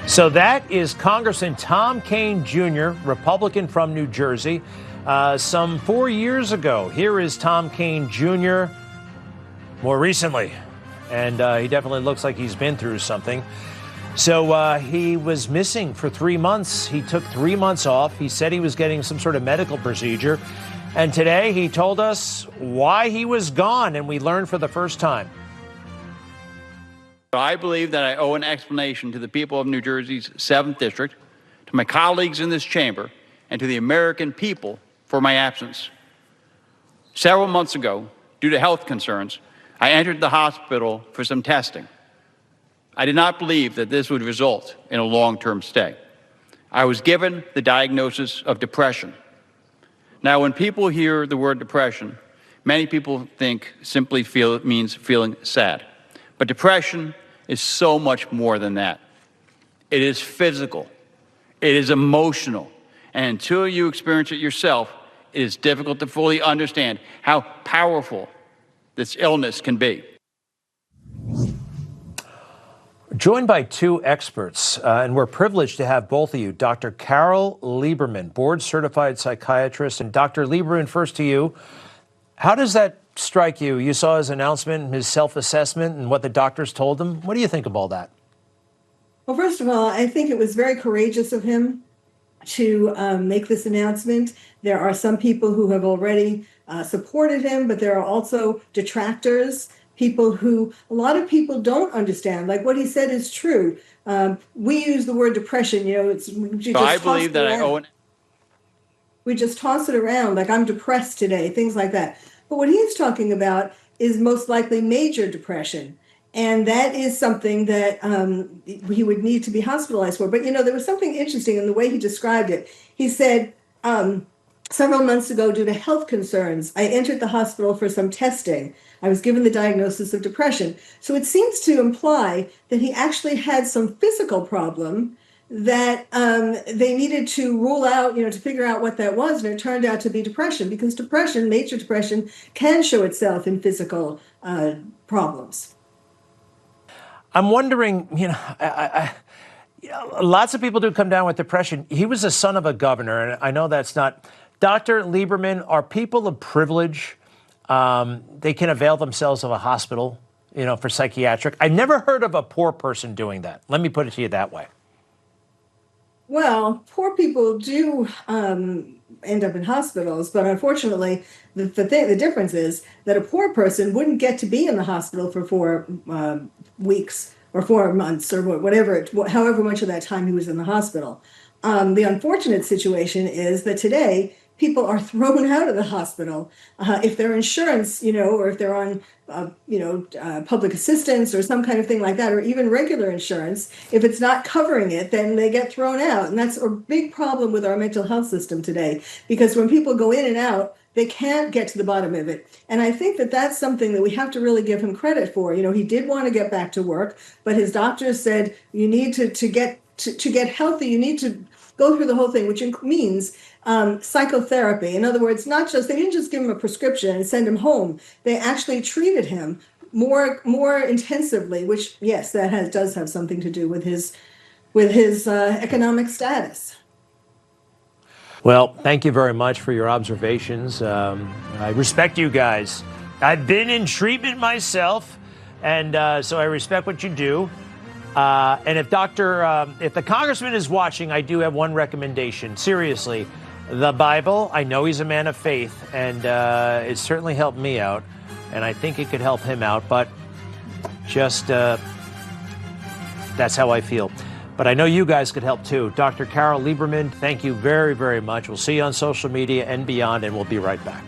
So that is Congressman Tom Kean Jr., Republican from New Jersey. Some 4 years ago, here is Tom Kean Jr. more recently. And he definitely looks like he's been through something. So he was missing for 3 months. He took 3 months off. He said he was getting some sort of medical procedure. And today he told us why he was gone, and we learned for the first time. I believe that I owe an explanation to the people of New Jersey's 7th District, to my colleagues in this chamber, and to the American people for my absence. Several months ago, due to health concerns, I entered the hospital for some testing. I did not believe that this would result in a long-term stay. I was given the diagnosis of depression. Now, when people hear the word depression, many people think simply it means feeling sad. But depression is so much more than that. It is physical. It is emotional. And until you experience it yourself, it is difficult to fully understand how powerful this illness can be. Joined by two experts, and we're privileged to have both of you, Dr. Carole Lieberman, board-certified psychiatrist, and Dr. Lieberman, first to you. How does that strike you? You saw his announcement, his self-assessment, and what the doctors told him. What do you think of all that? Well, first of all, I think it was very courageous of him to make this announcement. There are some people who have already supported him, but there are also detractors, people who a lot of people don't understand. Like what he said is true. We use the word depression, we just toss it around like I'm depressed today, things like that. But what he's talking about is most likely major depression. And that is something that he would need to be hospitalized for. But, there was something interesting in the way he described it. He said, several months ago, due to health concerns, I entered the hospital for some testing. I was given the diagnosis of depression. So it seems to imply that he actually had some physical problem that they needed to rule out, to figure out what that was. And it turned out to be depression, because depression, major depression, can show itself in physical problems. I'm wondering, lots of people do come down with depression. He was the son of a governor, and I know that's not. Dr. Lieberman, are people of privilege? They can avail themselves of a hospital, for psychiatric. I've never heard of a poor person doing that. Let me put it to you that way. Well, poor people do end up in hospitals, but unfortunately, the difference is that a poor person wouldn't get to be in the hospital for 4 weeks or 4 months or however much of that time he was in the hospital. The unfortunate situation is that today people are thrown out of the hospital if their insurance, or if they're on, public assistance or some kind of thing like that, or even regular insurance. If it's not covering it, then they get thrown out. And that's a big problem with our mental health system today, because when people go in and out, they can't get to the bottom of it. And I think that that's something that we have to really give him credit for. He did want to get back to work, but his doctors said, you need to get healthy, you need to go through the whole thing, which means psychotherapy. In other words, they didn't just give him a prescription and send him home. They actually treated him more intensively, which, yes, that does have something to do with his economic status. Well, thank you very much for your observations. I respect you guys. I've been in treatment myself, and so I respect what you do. And if the congressman is watching, I do have one recommendation. Seriously, the Bible, I know he's a man of faith, and it certainly helped me out, and I think it could help him out, but just that's how I feel. But I know you guys could help too. Dr. Carole Lieberman, thank you very, very much. We'll see you on social media and beyond, and we'll be right back.